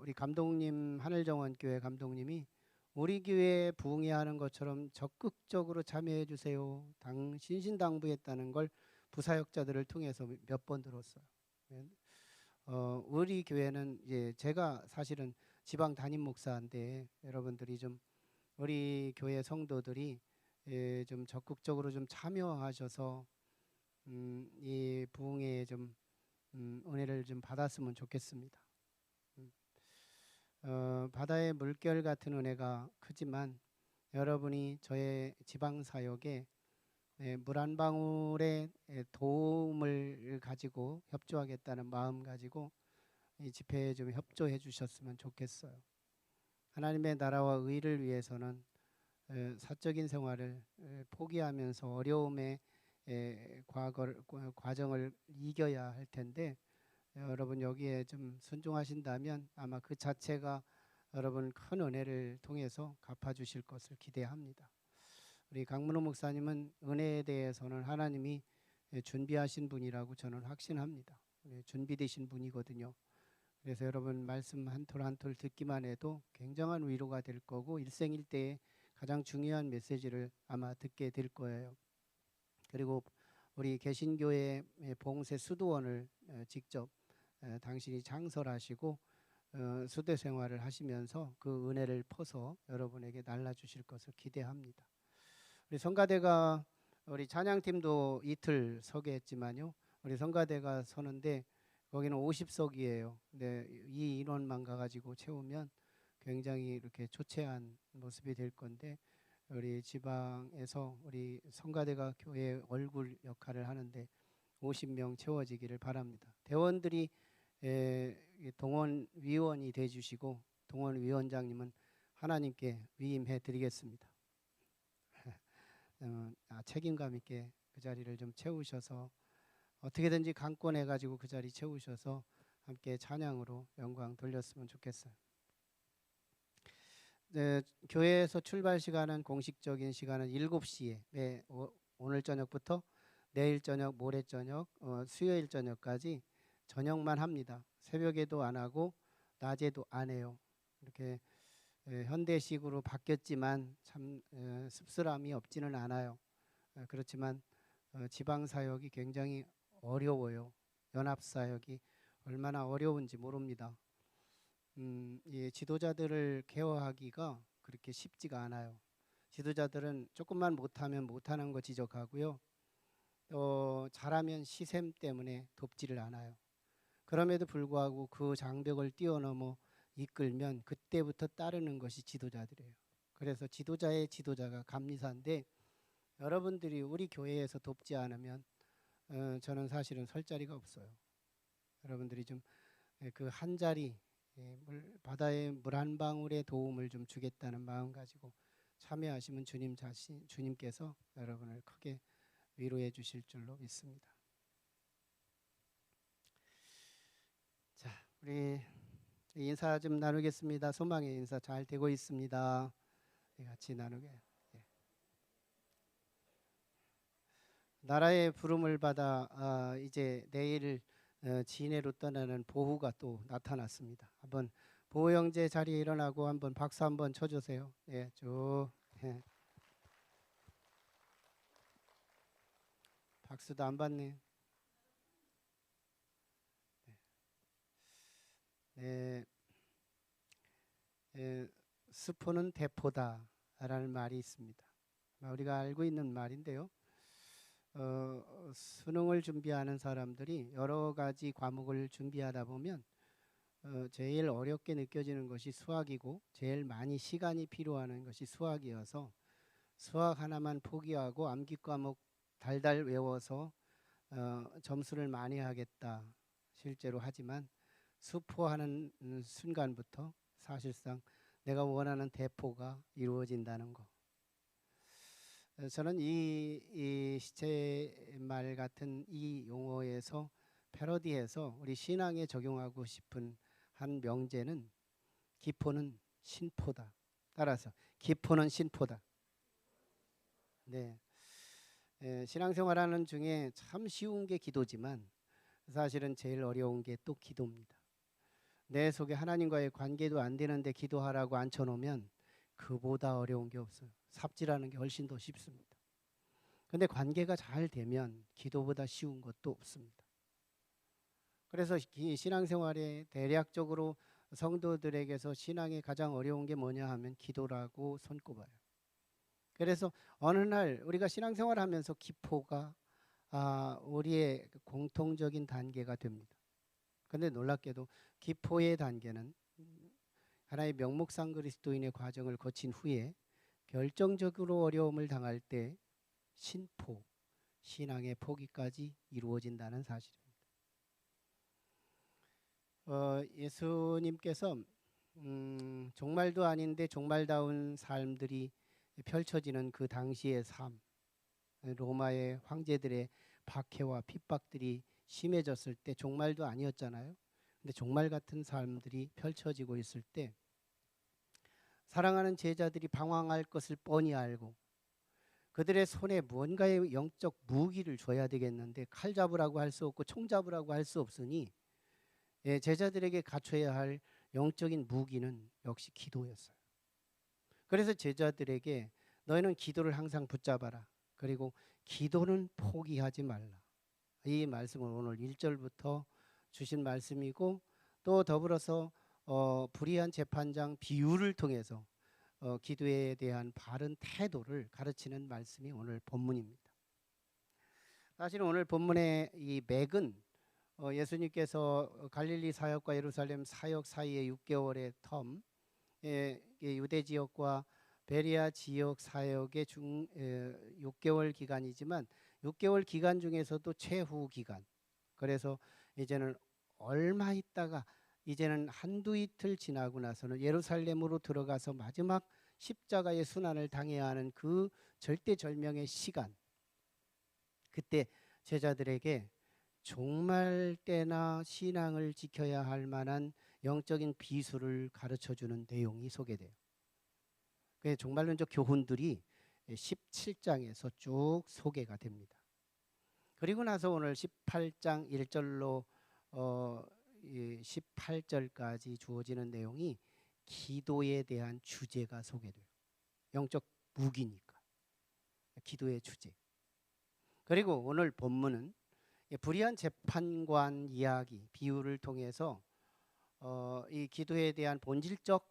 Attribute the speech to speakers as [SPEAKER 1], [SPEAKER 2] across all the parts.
[SPEAKER 1] 우리 감독님 하늘정원 교회 감독님이 우리 교회 부흥회하는 것처럼 적극적으로 참여해 주세요. 신신당부했다는 걸 부사역자들을 통해서 몇 번 들었어요. 우리 교회는 이제 제가 사실은 지방 담임 목사인데 여러분들이 좀 우리 교회 성도들이 좀 적극적으로 좀 참여하셔서 이 부흥회에 좀 은혜를 좀 받았으면 좋겠습니다. 바다의 물결 같은 은혜가 크지만 여러분이 저의 지방 사역에 물 한 방울의 도움을 가지고 협조하겠다는 마음 가지고 이 집회에 좀 협조해 주셨으면 좋겠어요. 하나님의 나라와 의를 위해서는 사적인 생활을 포기하면서 어려움의 과정을 이겨야 할 텐데 여러분 여기에 좀 순종하신다면 아마 그 자체가 여러분 큰 은혜를 통해서 갚아주실 것을 기대합니다. 우리 강문호 목사님은 은혜에 대해서는 하나님이 준비하신 분이라고 저는 확신합니다. 준비되신 분이거든요. 그래서 여러분 말씀 한 톨 한 톨 듣기만 해도 굉장한 위로가 될 거고 일생일대에 가장 중요한 메시지를 아마 듣게 될 거예요. 그리고 우리 개신교회 봉쇄 수도원을 직접 당신이 창설하시고 수대 생활을 하시면서 그 은혜를 퍼서 여러분에게 날라주실 것을 기대합니다. 우리 성가대가 우리 찬양팀도 이틀 서게 했지만요. 우리 성가대가 서는데 거기는 50석이에요. 근데 이 인원만 가가지고 채우면 굉장히 이렇게 초췌한 모습이 될 건데 우리 지방에서 우리 성가대가 교회 얼굴 역할을 하는데 50명 채워지기를 바랍니다. 대원들이 동원위원이 돼주시고 동원위원장님은 하나님께 위임해 드리겠습니다. 책임감 있게 그 자리를 좀 채우셔서 어떻게든지 강권해 가지고 그 자리 채우셔서 함께 찬양으로 영광 돌렸으면 좋겠어요. 교회에서 출발 시간은 공식적인 시간은 7시에 오늘 저녁부터 내일 저녁, 모레 저녁, 수요일 저녁까지 저녁만 합니다. 새벽에도 안 하고 낮에도 안 해요. 이렇게 현대식으로 바뀌었지만 참 씁쓸함이 없지는 않아요. 그렇지만 지방 사역이 굉장히 어려워요. 연합 사역이 얼마나 어려운지 모릅니다. 이 지도자들을 케어하기가 그렇게 쉽지가 않아요. 지도자들은 조금만 못하면 못하는 거 지적하고요. 잘하면 시샘 때문에 돕지를 않아요. 그럼에도 불구하고 그 장벽을 뛰어넘어 이끌면 그때부터 따르는 것이 지도자들이에요. 그래서 지도자의 지도자가 감리사인데 여러분들이 우리 교회에서 돕지 않으면 저는 사실은 설 자리가 없어요. 여러분들이 좀 그 한 자리 바다의 물 한 방울의 도움을 좀 주겠다는 마음 가지고 참여하시면 주님께서 여러분을 크게 위로해 주실 줄로 믿습니다. 자, 우리 인사 좀 나누겠습니다. 소망의 인사 잘 되고 있습니다. 같이 나누게. 나라의 부름을 받아 이제 내일 진해로 떠나는 보후가 또 나타났습니다. 한번 보후 형제 자리에 일어나고 한번 박수 한번 쳐주세요. 예, 쭉. 예. 박수도 안 받네. 네. 스포는 대포다라는 말이 있습니다. 우리가 알고 있는 말인데요. 수능을 준비하는 사람들이 여러 가지 과목을 준비하다 보면 제일 어렵게 느껴지는 것이 수학이고 제일 많이 시간이 필요한 것이 수학이어서 수학 하나만 포기하고 암기 과목 달달 외워서 점수를 많이 하겠다 실제로 하지만 수포하는 순간부터 사실상 내가 원하는 대포가 이루어진다는 거. 저는 이 시체말 같은 이 용어에서 패러디해서 우리 신앙에 적용하고 싶은 한 명제는 기포는 신포다. 따라서 기포는 신포다. 네, 신앙생활하는 중에 참 쉬운 게 기도지만 사실은 제일 어려운 게 또 기도입니다. 내 속에 하나님과의 관계도 안 되는데 기도하라고 앉혀놓으면 그보다 어려운 게 없어요. 삽질하는 게 훨씬 더 쉽습니다. 근데 관계가 잘 되면 기도보다 쉬운 것도 없습니다. 그래서 이 신앙생활에 대략적으로 성도들에게서 신앙이 가장 어려운 게 뭐냐 하면 기도라고 손꼽아요. 그래서 어느 날 우리가 신앙생활을 하면서 기포가 우리의 공통적인 단계가 됩니다. 그런데 놀랍게도 기포의 단계는 하나의 명목상 그리스도인의 과정을 거친 후에 결정적으로 어려움을 당할 때 신포, 신앙의 포기까지 이루어진다는 사실입니다. 예수님께서 종말도 아닌데 종말다운 삶들이 펼쳐지는 그 당시의 삶, 로마의 황제들의 박해와 핍박들이 심해졌을 때 종말도 아니었잖아요. 근데 종말 같은 삶들이 펼쳐지고 있을 때 사랑하는 제자들이 방황할 것을 뻔히 알고 그들의 손에 무언가의 영적 무기를 줘야 되겠는데 칼 잡으라고 할 수 없고 총 잡으라고 할 수 없으니 제자들에게 갖춰야 할 영적인 무기는 역시 기도였어요. 그래서 제자들에게 너희는 기도를 항상 붙잡아라. 그리고 기도는 포기하지 말라. 이 말씀을 오늘 1절부터 주신 말씀이고 또 더불어서 불의한 재판장 비유를 통해서 기도에 대한 바른 태도를 가르치는 말씀이 오늘 본문입니다. 사실 오늘 본문의 이 맥은 예수님께서 갈릴리 사역과 예루살렘 사역 사이의 6개월의 텀, 유대 지역과 베리아 지역 사역의 6개월 기간이지만 6개월 기간 중에서도 최후 기간. 그래서 이제는 얼마 있다가 이제는 한두 이틀 지나고 나서는 예루살렘으로 들어가서 마지막 십자가의 순환을 당해야 하는 그 절대절명의 시간. 그때 제자들에게 종말 때나 신앙을 지켜야 할 만한 영적인 비수를 가르쳐주는 내용이 소개돼요. 그 종말론적 교훈들이 17장에서 쭉 소개가 됩니다. 그리고 나서 오늘 18장 1절로 18절까지 주어지는 내용이 기도에 대한 주제가 소개돼요. 영적 무기니까 기도의 주제. 그리고 오늘 본문은 불의한 재판관 이야기 비유를 통해서 이 기도에 대한 본질적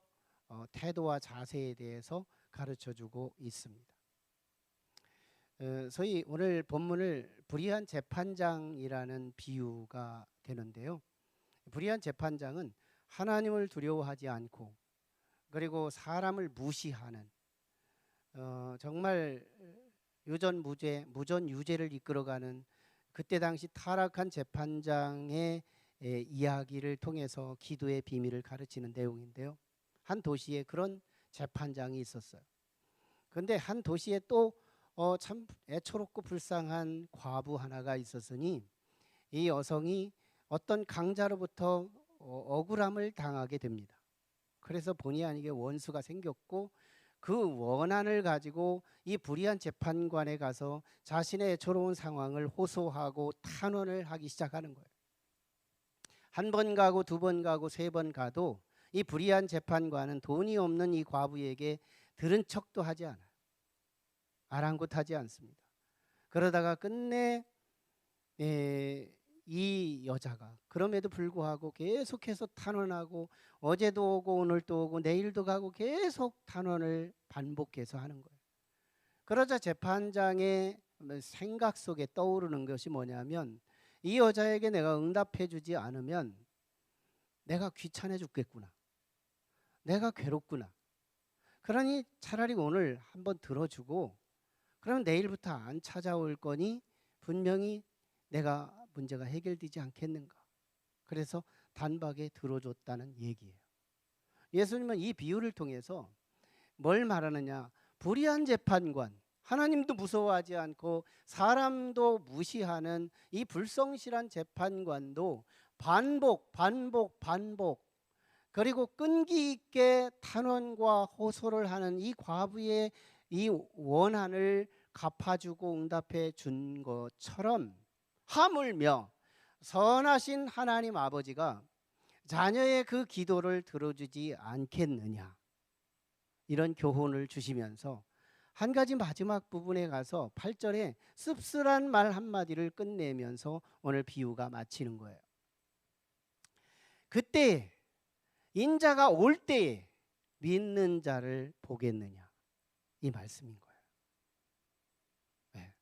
[SPEAKER 1] 태도와 자세에 대해서 가르쳐주고 있습니다. 소위 오늘 본문을 불의한 재판장이라는 비유가 되는데요. 불의한 재판장은 하나님을 두려워하지 않고 그리고 사람을 무시하는 정말 무전유죄를 이끌어가는 그때 당시 타락한 재판장의 이야기를 통해서 기도의 비밀을 가르치는 내용인데요. 한 도시에 그런 재판장이 있었어요. 그런데 한 도시에 또 참 애처롭고 불쌍한 과부 하나가 있었으니 이 여성이 어떤 강자로부터 억울함을 당하게 됩니다. 그래서 본의 아니게 원수가 생겼고 그 원한을 가지고 이 불의한 재판관에 가서 자신의 애처로운 상황을 호소하고 탄원을 하기 시작하는 거예요. 한 번 가고 두 번 가고 세 번 가도 이 불의한 재판관은 돈이 없는 이 과부에게 들은 척도 하지 않아요. 아랑곳하지 않습니다. 그러다가 끝내 이 여자가 그럼에도 불구하고 계속해서 탄원하고 어제도 오고 오늘도 오고 내일도 가고 계속 탄원을 반복해서 하는 거예요. 그러자 재판장의 생각 속에 떠오르는 것이 뭐냐면 이 여자에게 내가 응답해 주지 않으면 내가 귀찮아 죽겠구나. 내가 괴롭구나. 그러니 차라리 오늘 한번 들어주고 그러면 내일부터 안 찾아올 거니 분명히 내가 문제가 해결되지 않겠는가. 그래서 단박에 들어줬다는 얘기예요. 예수님은 이 비유를 통해서 뭘 말하느냐. 불의한 재판관, 하나님도 무서워하지 않고 사람도 무시하는 이 불성실한 재판관도 반복 그리고 끈기 있게 탄원과 호소를 하는 이 과부의 이 원한을 갚아주고 응답해 준 것처럼 하물며 선하신 하나님 아버지가 자녀의 그 기도를 들어주지 않겠느냐, 이런 교훈을 주시면서 한 가지 마지막 부분에 가서 8절에 씁쓸한 말 한마디를 끝내면서 오늘 비유가 마치는 거예요. 그때 인자가 올 때에 믿는 자를 보겠느냐, 이 말씀인 거예요. 네.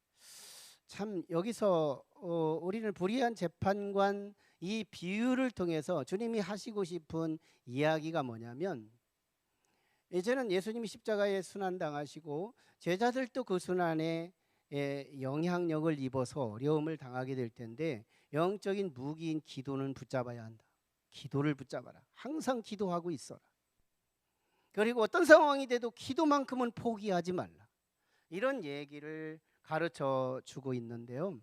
[SPEAKER 1] 참 여기서 우리는 불의한 재판관 이 비유를 통해서 주님이 하시고 싶은 이야기가 뭐냐면, 이제는 예수님이 십자가에 순환당하시고 제자들도 그 순환에 영향력을 입어서 어려움을 당하게 될 텐데, 영적인 무기인 기도는 붙잡아야 한다. 기도를 붙잡아라. 항상 기도하고 있어라. 그리고 어떤 상황이 돼도 기도만큼은 포기하지 말라. 이런 얘기를 가르쳐 주고 있는데요.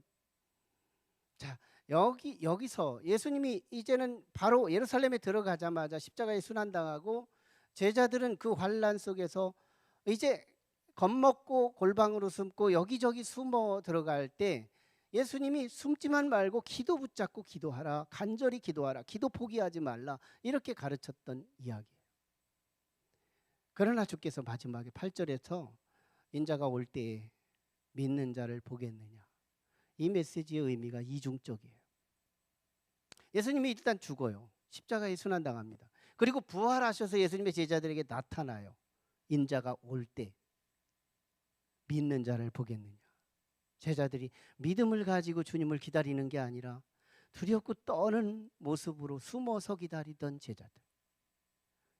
[SPEAKER 1] 자, 여기서 예수님이 이제는 바로 예루살렘에 들어가자마자 십자가에 순환당하고 제자들은 그 환란 속에서 이제 겁먹고 골방으로 숨고 여기저기 숨어 들어갈 때 예수님이 숨지만 말고 기도 붙잡고 기도하라, 간절히 기도하라, 기도 포기하지 말라, 이렇게 가르쳤던 이야기예요. 그러나 주께서 마지막에 8절에서 인자가 올 때에 믿는 자를 보겠느냐, 이 메시지의 의미가 이중적이에요. 예수님이 일단 죽어요. 십자가에 순환당합니다. 그리고 부활하셔서 예수님의 제자들에게 나타나요. 인자가 올 때 믿는 자를 보겠느냐. 제자들이 믿음을 가지고 주님을 기다리는 게 아니라 두렵고 떠는 모습으로 숨어서 기다리던 제자들,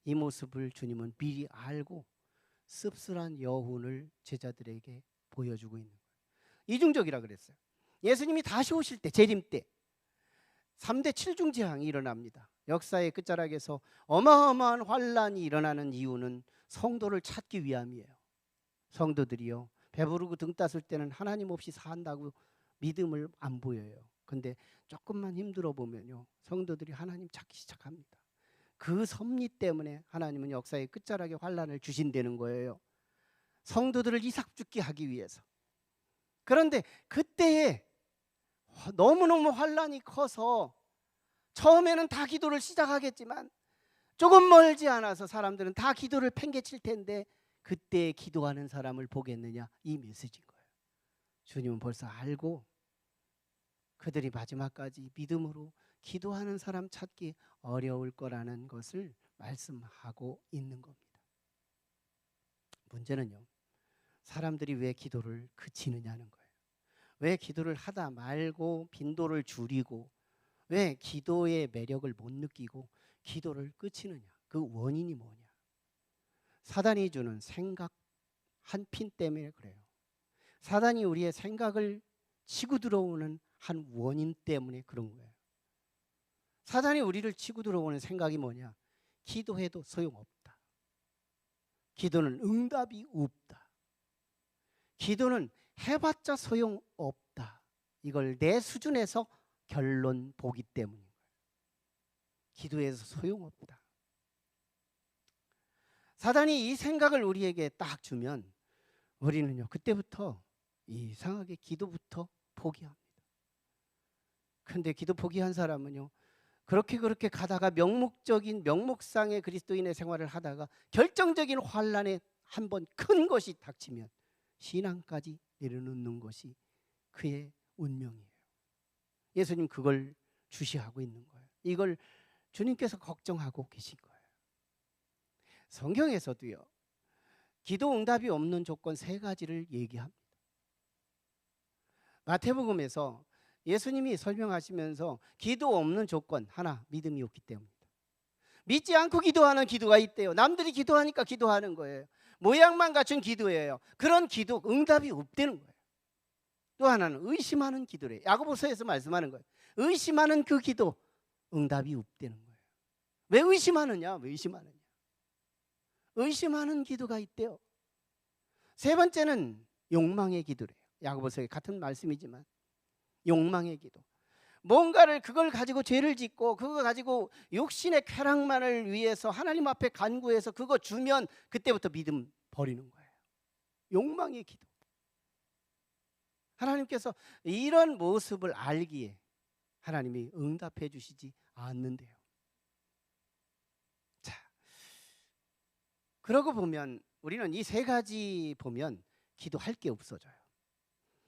[SPEAKER 1] 이 모습을 주님은 미리 알고 씁쓸한 여운을 제자들에게 보여주고 있는 거예요. 이중적이라 그랬어요. 예수님이 다시 오실 때, 재림 때 3대 7중재앙이 일어납니다. 역사의 끝자락에서 어마어마한 환란이 일어나는 이유는 성도를 찾기 위함이에요. 성도들이요, 배부르고 등 땄을 때는 하나님 없이 산다고 믿음을 안 보여요. 근데 조금만 힘들어 보면요, 성도들이 하나님 찾기 시작합니다. 그 섭리 때문에 하나님은 역사의 끝자락에 환란을 주신다는 거예요. 성도들을 이삭죽게 하기 위해서. 그런데 그때에 너무너무 환란이 커서 처음에는 다 기도를 시작하겠지만 조금 멀지 않아서 사람들은 다 기도를 팽개칠 텐데 그때 기도하는 사람을 보겠느냐, 이 메시지인 거예요. 주님은 벌써 알고 그들이 마지막까지 믿음으로 기도하는 사람 찾기 어려울 거라는 것을 말씀하고 있는 겁니다. 문제는요, 사람들이 왜 기도를 그치느냐는 거예요. 왜 기도를 하다 말고 빈도를 줄이고 왜 기도의 매력을 못 느끼고 기도를 그치느냐, 그 원인이 뭐냐. 사단이 주는 생각 한 핀 때문에 그래요. 사단이 우리의 생각을 치고 들어오는 한 원인 때문에 그런 거예요. 사단이 우리를 치고 들어오는 생각이 뭐냐, 기도해도 소용없다, 기도는 응답이 없다, 기도는 해봤자 소용없다, 이걸 내 수준에서 결론 보기 때문인 거예요. 기도해서 소용없다. 사단이 이 생각을 우리에게 딱 주면 우리는요, 그때부터 이상하게 기도부터 포기합니다. 근데 기도 포기한 사람은요, 그렇게 가다가 명목상의 그리스도인의 생활을 하다가 결정적인 환란에 한번 큰 것이 닥치면 신앙까지 내려놓는 것이 그의 운명이에요. 예수님 그걸 주시하고 있는 거예요. 이걸 주님께서 걱정하고 계신 거예요. 성경에서도요, 기도 응답이 없는 조건 3가지를 얘기합니다. 마태복음에서 예수님이 설명하시면서 기도 없는 조건 하나, 믿음이 없기 때문입니다. 믿지 않고 기도하는 기도가 있대요. 남들이 기도하니까 기도하는 거예요. 모양만 갖춘 기도예요. 그런 기도 응답이 없다는 거예요. 또 하나는 의심하는 기도래요. 야고보서에서 말씀하는 거예요. 의심하는 그 기도 응답이 없다는 거예요. 왜 의심하느냐? 의심하는 기도가 있대요. 3번째는 욕망의 기도래요. 야고보서에 같은 말씀이지만 욕망의 기도. 뭔가를 그걸 가지고 죄를 짓고 그거 가지고 육신의 쾌락만을 위해서 하나님 앞에 간구해서 그거 주면 그때부터 믿음 버리는 거예요. 욕망의 기도. 하나님께서 이런 모습을 알기에 하나님이 응답해 주시지 않는데요. 그러고 보면 우리는 이 세 가지 보면 기도할 게 없어져요.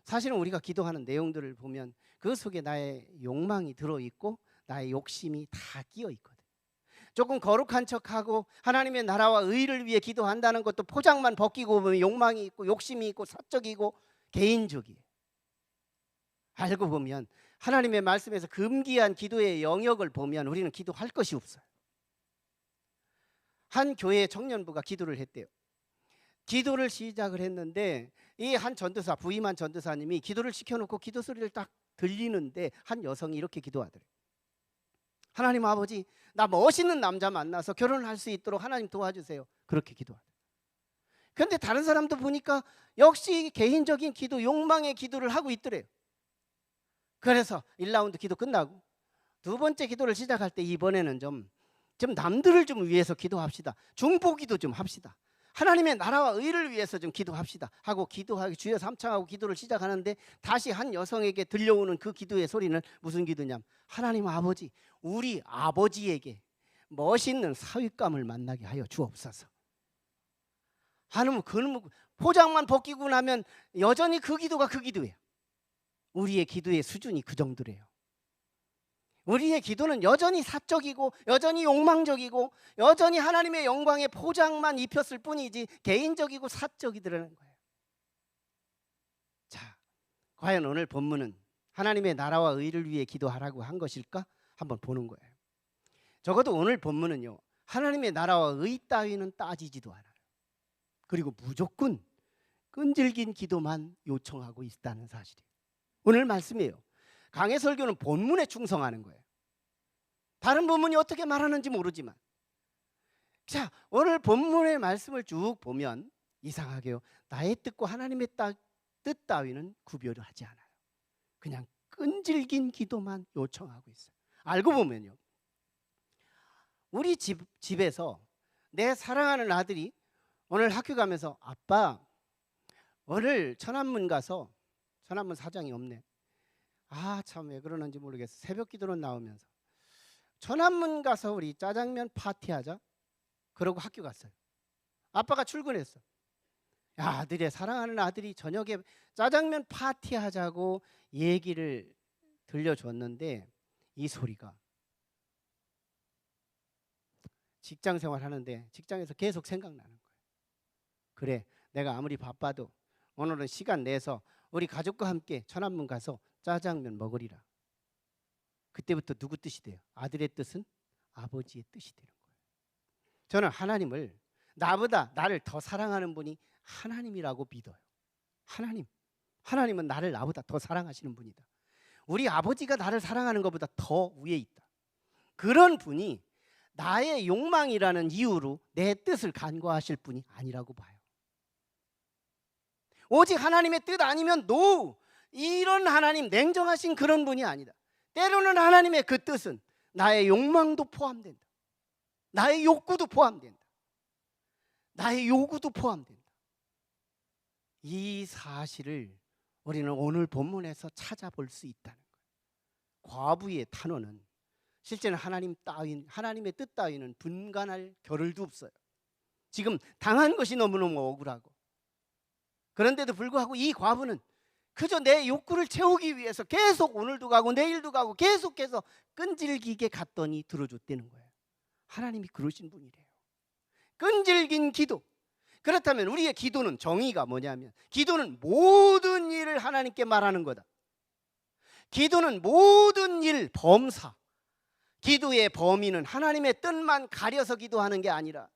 [SPEAKER 1] 사실은 우리가 기도하는 내용들을 보면 그 속에 나의 욕망이 들어있고 나의 욕심이 다 끼어 있거든. 조금 거룩한 척하고 하나님의 나라와 의를 위해 기도한다는 것도 포장만 벗기고 보면 욕망이 있고 욕심이 있고 사적이고 개인적이에요. 알고 보면 하나님의 말씀에서 금기한 기도의 영역을 보면 우리는 기도할 것이 없어요. 한 교회의 청년부가 기도를 했대요. 기도를 시작을 했는데 이 한 전도사, 부임한 전도사님이 기도를 시켜놓고 기도 소리를 딱 들리는데 한 여성이 이렇게 기도하더래요. 하나님 아버지, 나 멋있는 남자 만나서 결혼할 수 있도록 하나님 도와주세요. 그렇게 기도하더래요. 그런데 다른 사람도 보니까 역시 개인적인 기도, 욕망의 기도를 하고 있더래요. 그래서 1라운드 기도 끝나고 두 번째 기도를 시작할 때 이번에는 좀 남들을 좀 위해서 기도합시다. 중보기도 좀 합시다. 하나님의 나라와 의를 위해서 좀 기도합시다 하고 기도하기 주여 삼창하고 기도를 시작하는데 다시 한 여성에게 들려오는 그 기도의 소리는 무슨 기도냐면 하나님 아버지, 우리 아버지에게 멋있는 사윗감을 만나게 하여 주옵소서. 하나님 그는 포장만 벗기고 나면 여전히 그 기도가 그 기도예요. 우리의 기도의 수준이 그 정도래요. 우리의 기도는 여전히 사적이고 여전히 욕망적이고 여전히 하나님의 영광의 포장만 입혔을 뿐이지 개인적이고 사적이더라는 거예요. 자, 과연 오늘 본문은 하나님의 나라와 의를 위해 기도하라고 한 것일까? 한번 보는 거예요. 적어도 오늘 본문은요, 하나님의 나라와 의 따위는 따지지도 않아요. 그리고 무조건 끈질긴 기도만 요청하고 있다는 사실이에요. 오늘 말씀이에요. 강해 설교는 본문에 충성하는 거예요. 다른 본문이 어떻게 말하는지 모르지만, 자, 오늘 본문의 말씀을 쭉 보면 이상하게요, 나의 뜻과 하나님의 뜻 따위는 구별을 하지 않아요. 그냥 끈질긴 기도만 요청하고 있어요. 알고 보면요, 우리 집에서 내 사랑하는 아들이 오늘 학교 가면서 아빠, 오늘 천안문 가서, 천안문 사장이 없네. 아, 참 왜 그러는지 모르겠어. 새벽 기도는 나오면서 천안문 가서 우리 짜장면 파티하자. 그러고 학교 갔어요. 아빠가 출근했어. 아들의 사랑하는 아들이 저녁에 짜장면 파티하자고 얘기를 들려줬는데 이 소리가 직장 생활하는데 직장에서 계속 생각나는 거예요. 그래, 내가 아무리 바빠도 오늘은 시간 내서 우리 가족과 함께 천안문 가서 짜장면 먹으리라. 그때부터 누구 뜻이 돼요? 아들의 뜻은 아버지의 뜻이 되는 거예요. 저는 하나님을, 나보다 나를 더 사랑하는 분이 하나님이라고 믿어요. 하나님은 나를 나보다 더 사랑하시는 분이다. 우리 아버지가 나를 사랑하는 것보다 더 위에 있다. 그런 분이 나의 욕망이라는 이유로 내 뜻을 간과하실 분이 아니라고 봐요. 오직 하나님의 뜻 아니면 이런 하나님, 냉정하신 그런 분이 아니다. 때로는 하나님의 그 뜻은 나의 욕망도 포함된다. 나의 욕구도 포함된다. 나의 요구도 포함된다. 이 사실을 우리는 오늘 본문에서 찾아볼 수 있다는 거예요. 과부의 탄원은 실제는 하나님의 뜻 따위는 분간할 겨를도 없어요. 지금 당한 것이 너무너무 억울하고, 그런데도 불구하고 이 과부는 그저 내 욕구를 채우기 위해서 계속 오늘도 가고 내일도 가고 계속해서 끈질기게 갔더니 들어줬다는 거예요. 하나님이 그러신 분이래요. 끈질긴 기도. 그렇다면 우리의 기도는 정의가 뭐냐면, 기도는 모든 일을 하나님께 말하는 거다. 기도는 모든 일 범사. 기도의 범위는 하나님의 뜻만 가려서 기도하는 게 아니라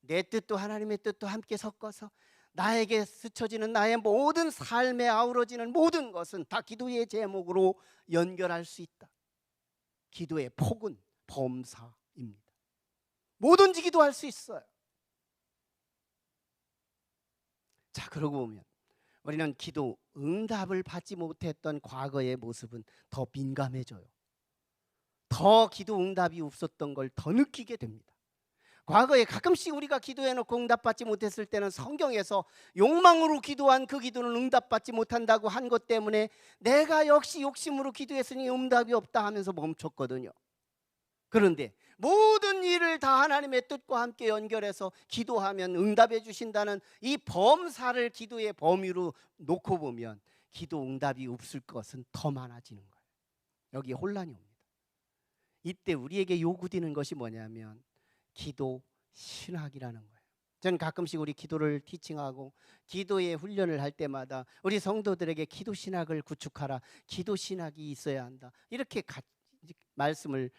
[SPEAKER 1] 내 뜻도 하나님의 뜻도 함께 섞어서 나에게 스쳐지는 나의 모든 삶에 아우러지는 모든 것은 다 기도의 제목으로 연결할 수 있다. 기도의 폭은 범사입니다. 뭐든지 기도할 수 있어요. 자, 그러고 보면 우리는 기도 응답을 받지 못했던 과거의 모습은 더 민감해져요. 더 기도 응답이 없었던 걸 더 느끼게 됩니다. 과거에 가끔씩 우리가 기도해놓고 응답받지 못했을 때는 성경에서 욕망으로 기도한 그 기도는 응답받지 못한다고 한 것 때문에 내가 역시 욕심으로 기도했으니 응답이 없다 하면서 멈췄거든요. 그런데 모든 일을 다 하나님의 뜻과 함께 연결해서 기도하면 응답해 주신다는 이 범사를 기도의 범위로 놓고 보면 기도 응답이 없을 것은 더 많아지는 거예요. 여기에 혼란이 옵니다. 이때 우리에게 요구되는 것이 뭐냐면 기도 신학이라는 거예요. 저는 가끔씩 우리 기도를 티칭하고 기도의 훈련을 할 때마다 우리 성도들에게 기도 신학을 구축하라, 기도 신학이 있어야 한다, 이렇게 말씀을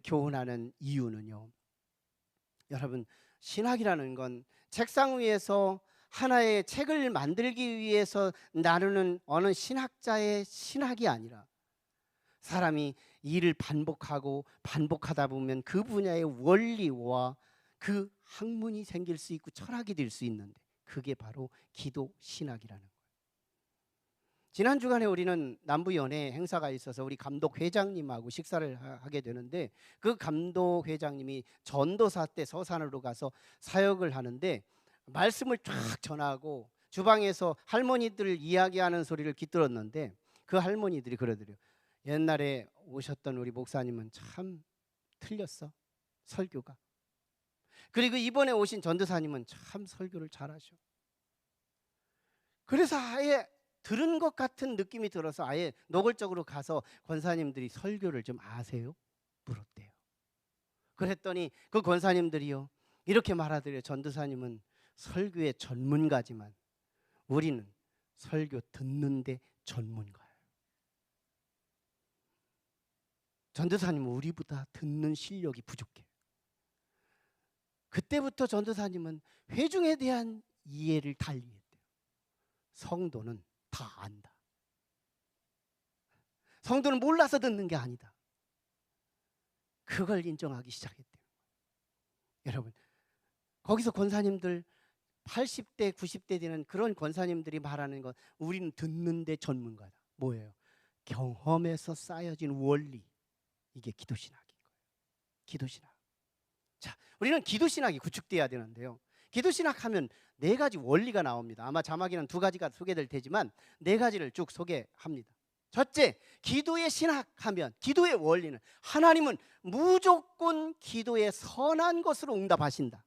[SPEAKER 1] 교훈하는 이유는요, 여러분, 신학이라는 건 책상 위에서 하나의 책을 만들기 위해서 나누는 어느 신학자의 신학이 아니라 사람이 일을 반복하고 반복하다 보면 그 분야의 원리와 그 학문이 생길 수 있고 철학이 될 수 있는데, 그게 바로 기도 신학이라는 거예요. 지난 주간에 우리는 남부연회 행사가 있어서 우리 감독 회장님하고 식사를 하게 되는데, 그 감독 회장님이 전도사 때 서산으로 가서 사역을 하는데 말씀을 쫙 전하고 주방에서 할머니들 이야기하는 소리를 깃들었는데, 그 할머니들이 그러더래요. 옛날에 오셨던 우리 목사님은 참 틀렸어, 설교가. 그리고 이번에 오신 전도사님은 참 설교를 잘하셔. 그래서 아예 들은 것 같은 느낌이 들어서 아예 노골적으로 가서 권사님들이 설교를 좀 아세요? 물었대요. 그랬더니 그 권사님들이요, 이렇게 말하더래요. 전도사님은 설교의 전문가지만 우리는 설교 듣는데 전문가예요. 전도사님은 우리보다 듣는 실력이 부족해요. 그때부터 전도사님은 회중에 대한 이해를 달리했대요. 성도는 다 안다. 성도는 몰라서 듣는 게 아니다. 그걸 인정하기 시작했대요. 여러분, 거기서 권사님들 80대 90대 되는 그런 권사님들이 말하는 것, 우리는 듣는데 전문가다. 뭐예요? 경험에서 쌓여진 원리, 이게 기도신학인 거예요. 기도신학. 자, 우리는 기도신학이 구축돼야 되는데요, 기도신학하면 네 가지 원리가 나옵니다. 아마 자막에는 두 가지가 소개될 테지만 네 가지를 쭉 소개합니다. 첫째, 기도의 신학하면 기도의 원리는 하나님은 무조건 기도의 선한 것으로 응답하신다.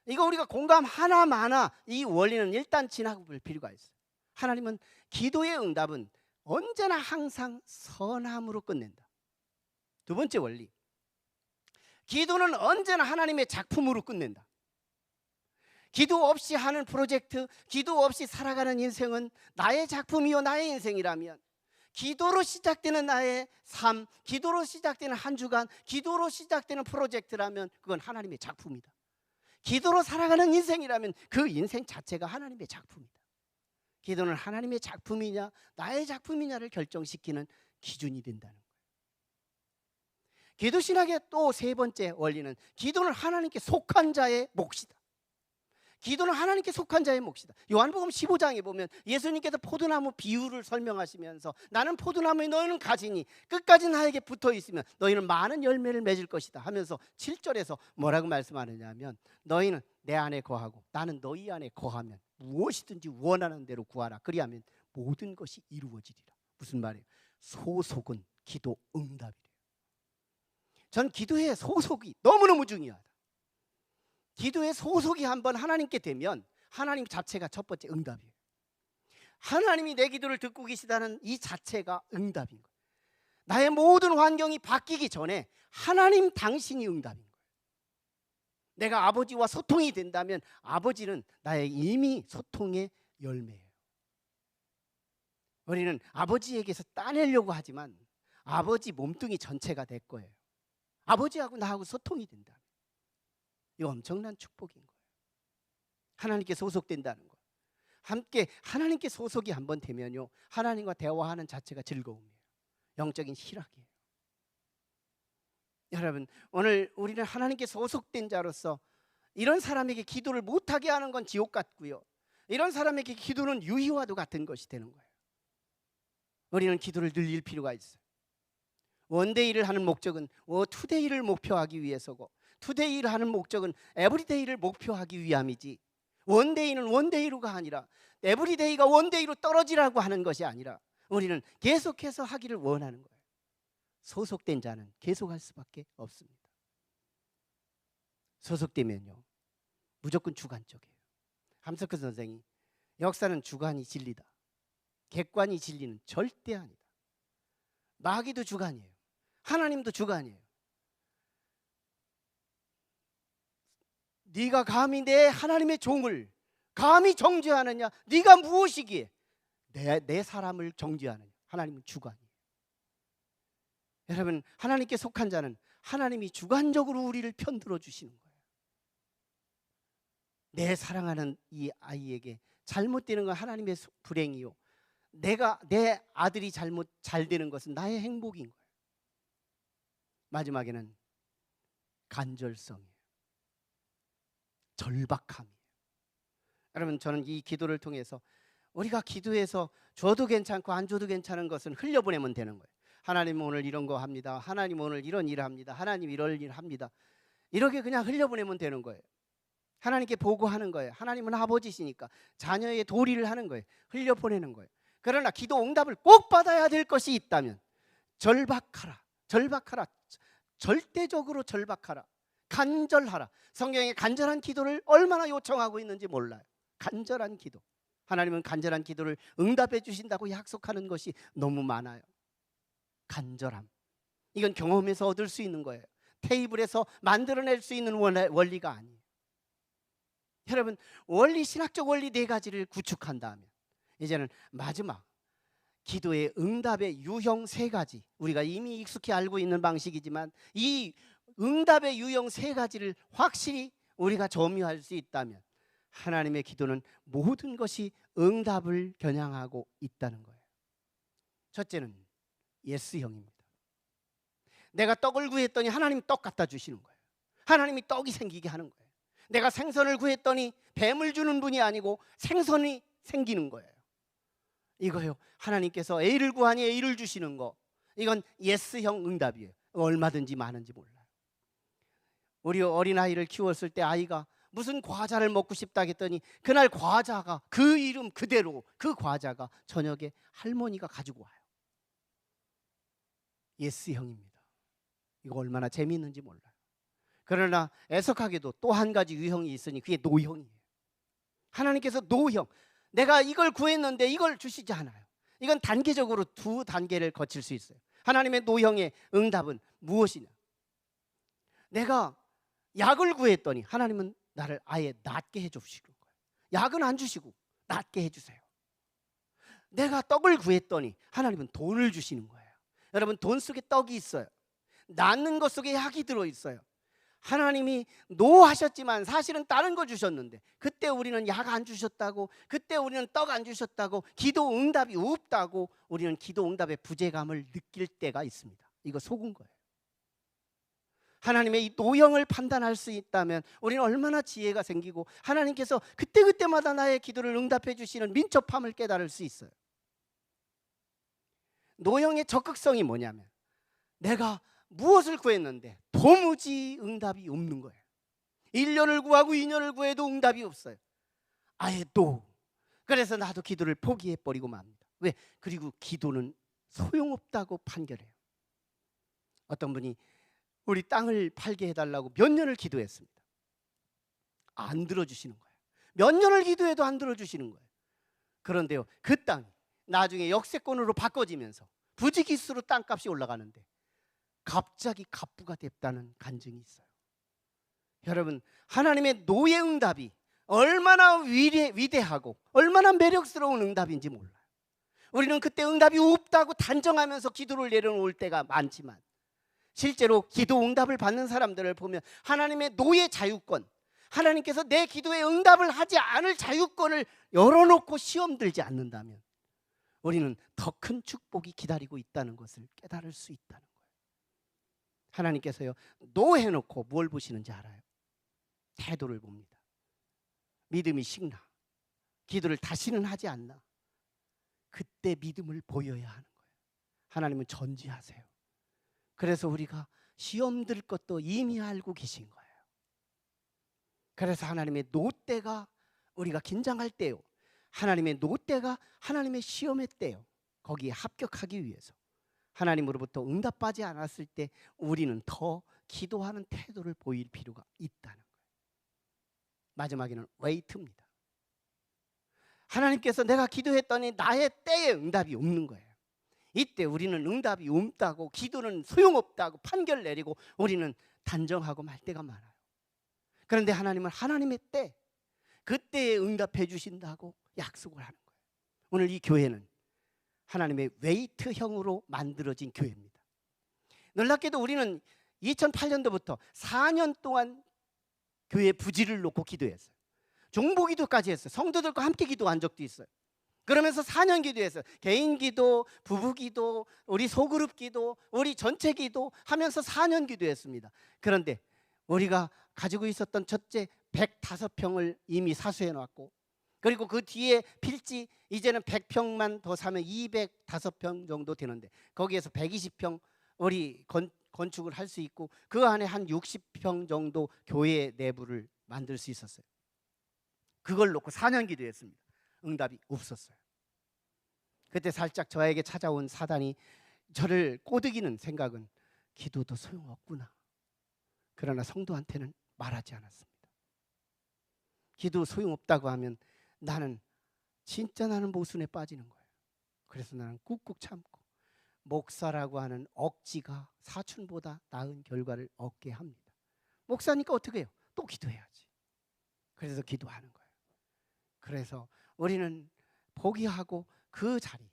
[SPEAKER 1] 이거 우리가 공감하나 마나 이 원리는 일단 지나볼 필요가 있어요. 하나님은 기도의 응답은 언제나 항상 선함으로 끝낸다. 두 번째 원리, 기도는 언제나 하나님의 작품으로 끝낸다. 기도 없이 하는 프로젝트, 기도 없이 살아가는 인생은 나의 작품이요 나의 인생이라면, 기도로 시작되는 나의 삶, 기도로 시작되는 한 주간, 기도로 시작되는 프로젝트라면 그건 하나님의 작품이다. 기도로 살아가는 인생이라면 그 인생 자체가 하나님의 작품이다. 기도는 하나님의 작품이냐 나의 작품이냐를 결정시키는 기준이 된다는 거예요. 기도 신학의 또 세 번째 원리는 기도는 하나님께 속한 자의 몫이다. 기도는 하나님께 속한 자의 몫이다. 요한복음 15장에 보면 예수님께서 포도나무 비유를 설명하시면서 나는 포도나무에 너희는 가지니 끝까지 나에게 붙어 있으면 너희는 많은 열매를 맺을 것이다 하면서 7절에서 뭐라고 말씀하느냐면, 너희는 내 안에 거하고 나는 너희 안에 거하면 무엇이든지 원하는 대로 구하라. 그리하면 모든 것이 이루어지리라. 무슨 말이에요? 소속은 기도 응답이래요. 전 기도의 소속이 너무너무 중요하다. 기도의 소속이 한번 하나님께 되면 하나님 자체가 첫 번째 응답이에요. 하나님이 내 기도를 듣고 계시다는 이 자체가 응답인 거예요. 나의 모든 환경이 바뀌기 전에 하나님 당신이 응답인 거예요. 내가 아버지와 소통이 된다면 아버지는 나의 이미 소통의 열매예요. 우리는 아버지에게서 따내려고 하지만 아버지 몸뚱이 전체가 될 거예요. 아버지하고 나하고 소통이 된다. 이거 엄청난 축복인 거예요. 하나님께 소속된다는 거. 함께 하나님께 소속이 한번 되면요, 하나님과 대화하는 자체가 즐거움이에요. 영적인 희락이에요. 여러분, 오늘 우리는 하나님께 소속된 자로서 이런 사람에게 기도를 못하게 하는 건 지옥 같고요, 이런 사람에게 기도는 유희와도 같은 것이 되는 거예요. 우리는 기도를 늘릴 필요가 있어요. 원데이를 하는 목적은 투데이를 목표하기 위해서고, 투데이를 하는 목적은 에브리데이를 목표하기 위함이지, 원데이는 원데이로가 아니라 에브리데이가 원데이로 떨어지라고 하는 것이 아니라 우리는 계속해서 하기를 원하는 거예요. 소속된 자는 계속할 수밖에 없습니다. 소속되면요 무조건 주관적이에요. 함석헌 선생이 역사는 주관이 진리다, 객관이 진리는 절대 아니다. 마귀도 주관이에요. 하나님도 주관이에요. 네가 감히 내 하나님의 종을 감히 정죄하느냐? 네가 무엇이기에 내 사람을 정죄하느냐? 하나님은 주관이에요. 여러분, 하나님께 속한 자는 하나님이 주관적으로 우리를 편들어 주시는 거예요. 내 사랑하는 이 아이에게 잘못되는 건 하나님의 불행이요, 내 아들이 잘 되는 것은 나의 행복인 거예요. 마지막에는 간절성이에요. 절박함이에요. 여러분, 저는 이 기도를 통해서 우리가 기도해서 줘도 괜찮고 안 줘도 괜찮은 것은 흘려보내면 되는 거예요. 하나님 오늘 이런 거 합니다. 하나님 오늘 이런 일 합니다. 하나님 이런 일 합니다. 이렇게 그냥 흘려보내면 되는 거예요. 하나님께 보고하는 거예요. 하나님은 아버지시니까 자녀의 도리를 하는 거예요. 흘려보내는 거예요. 그러나 기도 응답을 꼭 받아야 될 것이 있다면 절박하라. 절박하라. 절대적으로 절박하라. 간절하라. 성경에 간절한 기도를 얼마나 요청하고 있는지 몰라요. 간절한 기도. 하나님은 간절한 기도를 응답해 주신다고 약속하는 것이 너무 많아요. 간절함. 이건 경험에서 얻을 수 있는 거예요. 테이블에서 만들어낼 수 있는 원리가 아니에요. 여러분, 신학적 원리 4가지를 구축한 다음에 이제는 마지막 기도의 응답의 유형 3가지, 우리가 이미 익숙히 알고 있는 방식이지만 이 응답의 유형 3가지를 확실히 우리가 점유할 수 있다면 하나님의 기도는 모든 것이 응답을 겨냥하고 있다는 거예요. 첫째는 예스형입니다. 내가 떡을 구했더니 하나님이 떡 갖다 주시는 거예요. 하나님이 떡이 생기게 하는 거예요. 내가 생선을 구했더니 뱀을 주는 분이 아니고 생선이 생기는 거예요. 이거요, 하나님께서 A를 구하니 A를 주시는 거, 이건 예스형 응답이에요. 얼마든지 많은지 몰라요. 우리 어린아이를 키웠을 때 아이가 무슨 과자를 먹고 싶다 했더니 그날 과자가 그 이름 그대로 그 과자가 저녁에 할머니가 가지고 와요. 예스형입니다. 이거 얼마나 재미있는지 몰라요. 그러나 애석하게도 또 한 가지 유형이 있으니 그게 노형이에요. 하나님께서 노형, 내가 이걸 구했는데 이걸 주시지 않아요. 이건 단계적으로 2단계를 거칠 수 있어요. 하나님의 노형의 응답은 무엇이냐? 내가 약을 구했더니 하나님은 나를 아예 낫게 해주시는 거예요. 약은 안 주시고 낫게 해주세요. 내가 떡을 구했더니 하나님은 돈을 주시는 거예요. 여러분, 돈 속에 떡이 있어요. 낫는 것 속에 약이 들어있어요. 하나님이 노하셨지만 사실은 다른 거 주셨는데 그때 우리는 약 안 주셨다고, 그때 우리는 떡 안 주셨다고, 기도 응답이 없다고 우리는 기도 응답의 부재감을 느낄 때가 있습니다. 이거 속은 거예요. 하나님의 이 노형을 판단할 수 있다면 우리는 얼마나 지혜가 생기고 하나님께서 그때그때마다 나의 기도를 응답해 주시는 민첩함을 깨달을 수 있어요. 노형의 적극성이 뭐냐면 내가 무엇을 구했는데 도무지 응답이 없는 거예요. 1년을 구하고 2년을 구해도 응답이 없어요. 아예 또 그래서 나도 기도를 포기해버리고 맙니다. 왜? 그리고 기도는 소용없다고 판결해요. 어떤 분이 우리 땅을 팔게 해달라고 몇 년을 기도했습니다. 안 들어주시는 거예요. 몇 년을 기도해도 안 들어주시는 거예요. 그런데요, 그 땅이 나중에 역세권으로 바꿔지면서 부지기수로 땅값이 올라가는데 갑자기 갑부가 됐다는 간증이 있어요. 여러분, 하나님의 노예 응답이 얼마나 위대하고 얼마나 매력스러운 응답인지 몰라요. 우리는 그때 응답이 없다고 단정하면서 기도를 내려놓을 때가 많지만 실제로 기도 응답을 받는 사람들을 보면 하나님의 노예 자유권, 하나님께서 내 기도에 응답을 하지 않을 자유권을 열어놓고 시험 들지 않는다면 우리는 더 큰 축복이 기다리고 있다는 것을 깨달을 수 있다는 거예요. 하나님께서요, 노해놓고 뭘 보시는지 알아요? 태도를 봅니다. 믿음이 식나, 기도를 다시는 하지 않나, 그때 믿음을 보여야 하는 거예요. 하나님은 전지하세요. 그래서 우리가 시험 들 것도 이미 알고 계신 거예요. 그래서 하나님의 노때가 우리가 긴장할 때요, 하나님의 노때가 하나님의 시험의 때요, 거기에 합격하기 위해서 하나님으로부터 응답받지 않았을 때 우리는 더 기도하는 태도를 보일 필요가 있다는 거예요. 마지막에는 웨이트입니다. 하나님께서 내가 기도했더니 나의 때에 응답이 없는 거예요. 이때 우리는 응답이 없다고, 기도는 소용없다고 판결 내리고 우리는 단정하고 말 때가 많아요. 그런데 하나님은 하나님의 때, 그때에 응답해 주신다고 약속을 하는 거예요. 오늘 이 교회는 하나님의 웨이트형으로 만들어진 교회입니다. 놀랍게도 우리는 2008년도부터 4년 동안 교회 부지를 놓고 기도했어요. 종보기도까지 했어요. 성도들과 함께 기도한 적도 있어요. 그러면서 4년 기도했어요. 개인 기도, 부부 기도, 우리 소그룹 기도, 우리 전체 기도 하면서 4년 기도했습니다. 그런데 우리가 가지고 있었던 첫째 105평을 이미 사수해 놨고, 그리고 그 뒤에 필지 이제는 100평만 더 사면 205평 정도 되는데, 거기에서 120평 우리 건축을 할 수 있고, 그 안에 한 60평 정도 교회 내부를 만들 수 있었어요. 그걸 놓고 4년 기도했습니다. 응답이 없었어요. 그때 살짝 저에게 찾아온 사단이 저를 꼬드기는 생각은, 기도도 소용없구나. 그러나 성도한테는 말하지 않았습니다. 기도 소용없다고 하면 나는 모순에 빠지는 거예요. 그래서 나는 꾹꾹 참고, 목사라고 하는 억지가 사춘보다 나은 결과를 얻게 합니다. 목사니까 어떻게 해요? 또 기도해야지. 그래서 기도하는 거예요. 그래서 우리는 포기하고 그 자리,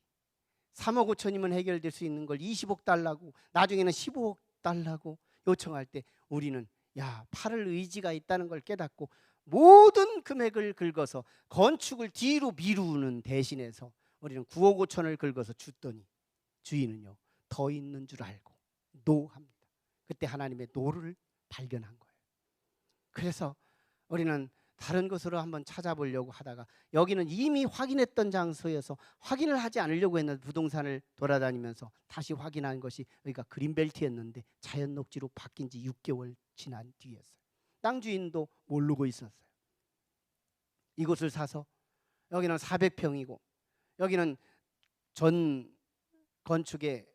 [SPEAKER 1] 3억 5천이면 해결될 수 있는 걸 20억 달라고, 나중에는 15억 달라고 요청할 때 우리는 팔을 의지가 있다는 걸 깨닫고 모든 금액을 긁어서 건축을 뒤로 미루는 대신해서 우리는 9억 5천을 긁어서 줬더니 주인은요, 더 있는 줄 알고 노합니다. 그때 하나님의 노를 발견한 거예요. 그래서 우리는 다른 곳으로 한번 찾아보려고 하다가, 여기는 이미 확인했던 장소여서 확인을 하지 않으려고 했는데, 부동산을 돌아다니면서 다시 확인한 것이 여기가 그린벨트였는데 자연 녹지로 바뀐 지 6개월 지난 뒤였어요. 땅 주인도 모르고 있었어요. 이곳을 사서 여기는 400평이고 여기는 전 건축의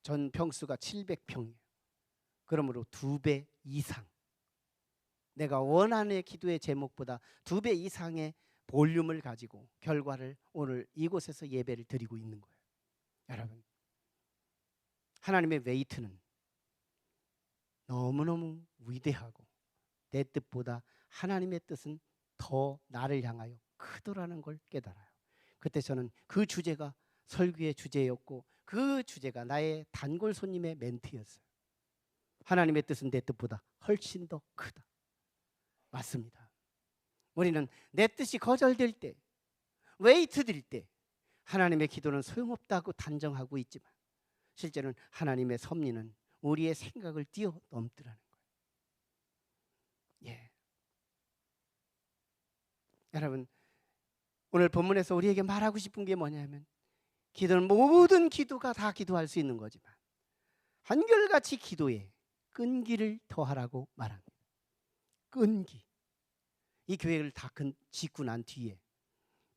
[SPEAKER 1] 전 평수가 700평이에요. 그러므로 2배 이상, 내가 원하는 기도의 제목보다 2배 이상의 볼륨을 가지고 결과를 오늘 이곳에서 예배를 드리고 있는 거예요. 여러분, 하나님의 웨이트는 너무너무 위대하고 내 뜻보다 하나님의 뜻은 더 나를 향하여 크더라는 걸 깨달아요. 그때 저는 그 주제가 설교의 주제였고, 그 주제가 나의 단골 손님의 멘트였어요. 하나님의 뜻은 내 뜻보다 훨씬 더 크다. 맞습니다. 우리는 내 뜻이 거절될 때, 웨이트 드릴 때 하나님의 기도는 소용없다고 단정하고 있지만, 실제로는 하나님의 섭리는 우리의 생각을 뛰어넘더라는 거예요. 여러분, 오늘 본문에서 우리에게 말하고 싶은 게 뭐냐면, 기도는 모든 기도가 다 기도할 수 있는 거지만 한결같이 기도에 끈기를 더하라고 말합니다. 끈기. 이 교회를 다 짓고 난 뒤에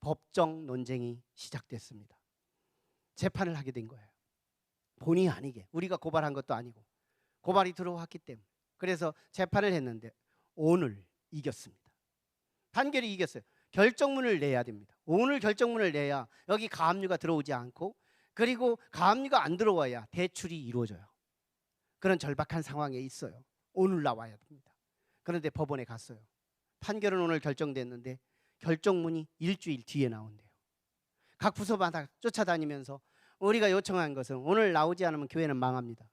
[SPEAKER 1] 법정 논쟁이 시작됐습니다. 재판을 하게 된 거예요. 본의 아니게, 우리가 고발한 것도 아니고 고발이 들어왔기 때문에. 그래서 재판을 했는데 오늘 이겼습니다. 판결이 이겼어요. 결정문을 내야 됩니다. 오늘 결정문을 내야 여기 가압류가 들어오지 않고, 그리고 가압류가 안 들어와야 대출이 이루어져요. 그런 절박한 상황에 있어요. 오늘 나와야 됩니다. 그런데 법원에 갔어요. 판결은 오늘 결정됐는데 결정문이 일주일 뒤에 나온대요. 각 부서마다 쫓아다니면서 우리가 요청한 것은, 오늘 나오지 않으면 교회는 망합니다.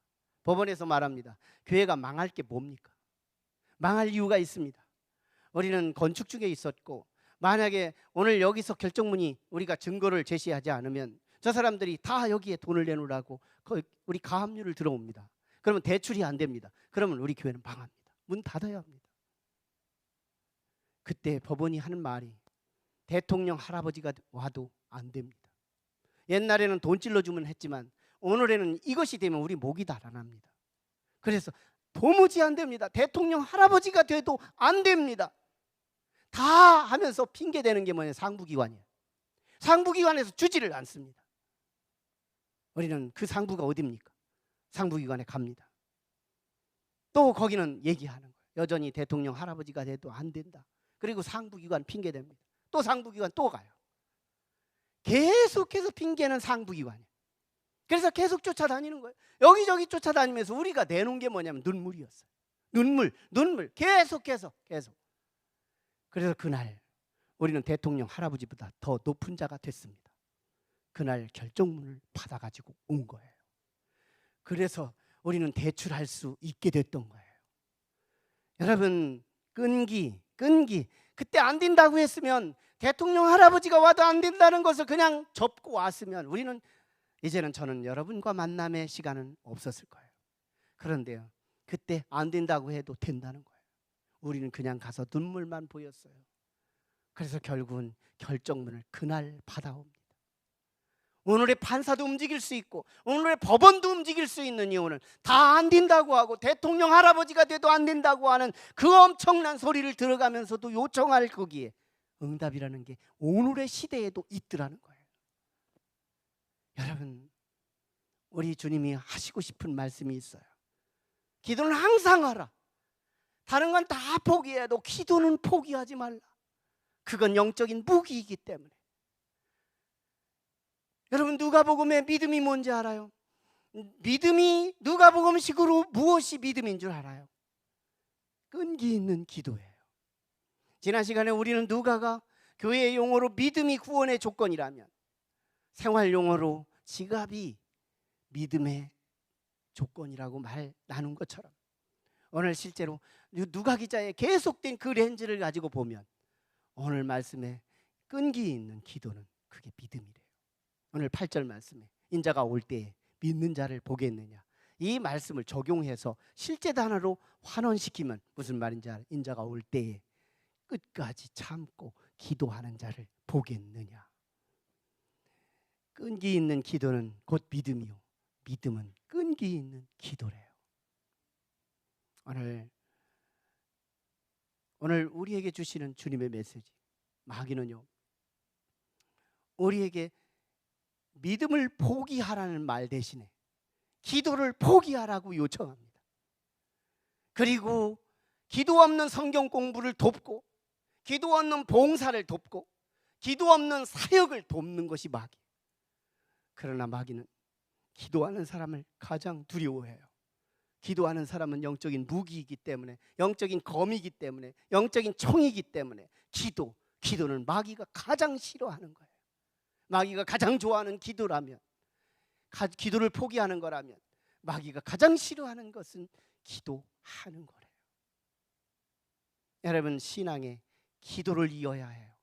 [SPEAKER 1] 법원에서 말합니다. 교회가 망할 게 뭡니까? 망할 이유가 있습니다. 우리는 건축 중에 있었고, 만약에 오늘 여기서 결정문이 우리가 증거를 제시하지 않으면 저 사람들이 다 여기에 돈을 내놓으라고 우리 가압류를 들어옵니다. 그러면 대출이 안 됩니다. 그러면 우리 교회는 망합니다. 문 닫아야 합니다. 그때 법원이 하는 말이, 대통령 할아버지가 와도 안 됩니다. 옛날에는 돈 찔러주면 했지만 오늘에는 이것이 되면 우리 목이 달아납니다. 그래서 도무지 안 됩니다. 대통령 할아버지가 돼도 안 됩니다. 다 하면서 핑계대는 게 뭐냐면 상부기관이에요. 상부기관에서 주지를 않습니다. 우리는 그 상부가 어디입니까? 상부기관에 갑니다. 또 거기는 얘기하는 거예요. 여전히 대통령 할아버지가 돼도 안 된다. 그리고 상부기관 핑계 댑니다. 또 상부기관 또 가요. 계속해서 핑계는 상부기관이에요. 그래서 계속 쫓아다니는 거예요. 여기저기 쫓아다니면서 우리가 내놓은 게 뭐냐면 눈물이었어요. 눈물 계속해서 계속. 그래서 그날 우리는 대통령 할아버지보다 더 높은 자가 됐습니다. 그날 결정문을 받아가지고 온 거예요. 그래서 우리는 대출할 수 있게 됐던 거예요. 여러분, 끈기 그때 안 된다고 했으면, 대통령 할아버지가 와도 안 된다는 것을 그냥 접고 왔으면 우리는 이제는 저는 여러분과 만남의 시간은 없었을 거예요. 그런데요, 그때 안 된다고 해도 된다는 거예요. 우리는 그냥 가서 눈물만 보였어요. 그래서 결국은 결정문을 그날 받아옵니다. 오늘의 판사도 움직일 수 있고 오늘의 법원도 움직일 수 있는 이유는 다 안 된다고 하고 대통령 할아버지가 돼도 안 된다고 하는 그 엄청난 소리를 들어가면서도 요청할 거기에 응답이라는 게 오늘의 시대에도 있더라는 거예요. 여러분, 우리 주님이 하시고 싶은 말씀이 있어요. 기도는 항상 하라. 다른 건 다 포기해도 기도는 포기하지 말라. 그건 영적인 무기이기 때문에. 여러분, 누가복음의 믿음이 뭔지 알아요? 믿음이 누가복음식으로 무엇이 믿음인 줄 알아요? 끈기 있는 기도예요. 지난 시간에 우리는 누가가 교회의 용어로 믿음이 구원의 조건이라면 생활 용어로 지갑이 믿음의 조건이라고 말 나눈 것처럼 오늘 실제로 누가 기자의 계속된 그 렌즈를 가지고 보면 오늘 말씀에 끈기 있는 기도는 그게 믿음이래요. 오늘 8절 말씀에 인자가 올 때에 믿는 자를 보겠느냐, 이 말씀을 적용해서 실제 단어로 환원시키면 무슨 말인지 알아요? 인자가 올 때에 끝까지 참고 기도하는 자를 보겠느냐. 끈기 있는 기도는 곧 믿음이요, 믿음은 끈기 있는 기도래요. 오늘 우리에게 주시는 주님의 메시지, 마귀는요, 우리에게 믿음을 포기하라는 말 대신에 기도를 포기하라고 요청합니다. 그리고 기도 없는 성경 공부를 돕고 기도 없는 봉사를 돕고 기도 없는 사역을 돕는 것이 마귀. 그러나 마귀는 기도하는 사람을 가장 두려워해요. 기도하는 사람은 영적인 무기이기 때문에, 영적인 검이기 때문에, 영적인 총이기 때문에 기도는 마귀가 가장 싫어하는 거예요. 마귀가 가장 좋아하는 기도라면, 기도를 포기하는 거라면 마귀가 가장 싫어하는 것은 기도하는 거래요. 여러분, 신앙에 기도를 이어야 해요.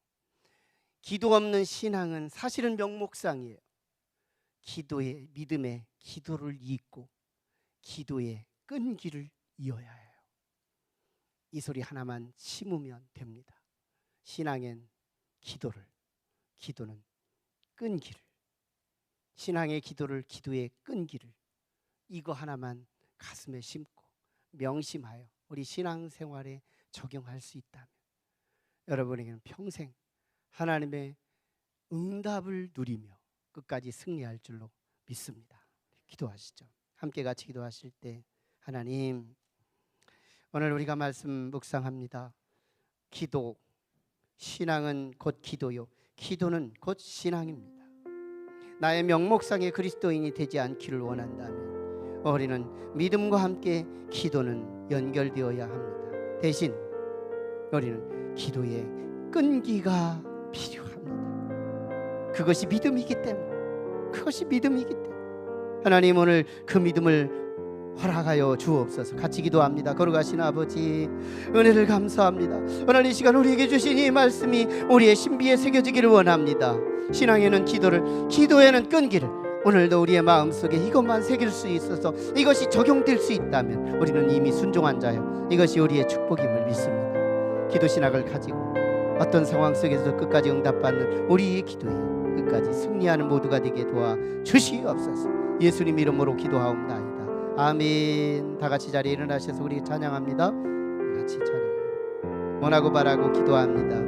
[SPEAKER 1] 기도 없는 신앙은 사실은 명목상이에요. 기도의 믿음에 기도를 잇고 기도의 끈기를 이어야 해요. 이 소리 하나만 심으면 됩니다. 신앙엔 기도는 끈기를, 신앙의 기도를, 기도의 끈기를, 이거 하나만 가슴에 심고 명심하여 우리 신앙생활에 적용할 수 있다면 여러분에게는 평생 하나님의 응답을 누리며 끝까지 승리할 줄로 믿습니다. 기도하시죠. 함께 같이 기도하실 때, 하나님, 오늘 우리가 말씀 묵상합니다. 기도, 신앙은 곧 기도요, 기도는 곧 신앙입니다. 나의 명목상의 그리스도인이 되지 않기를 원한다면 우리는 믿음과 함께 기도는 연결되어야 합니다. 대신 우리는 기도의 끈기가 필요합니다. 그것이 믿음이기 때문에 하나님, 오늘 그 믿음을 허락하여 주옵소서. 같이 기도합니다. 걸어가신 아버지, 은혜를 감사합니다. 오늘 이 시간 우리에게 주신 이 말씀이 우리의 신비에 새겨지기를 원합니다. 신앙에는 기도를, 기도에는 끈기를, 오늘도 우리의 마음속에 이것만 새길 수 있어서 이것이 적용될 수 있다면 우리는 이미 순종한 자요, 이것이 우리의 축복임을 믿습니다. 기도 신학을 가지고 어떤 상황 속에서도 끝까지 응답받는 우리의 기도에 끝까지 승리하는 모두가 되게 도와 주시옵소서. 예수님 이름으로 기도하옵나이다. 아멘. 다 같이 자리에 일어나셔서 우리 찬양합니다. 같이 찬양. 원하고 바라고 기도합니다.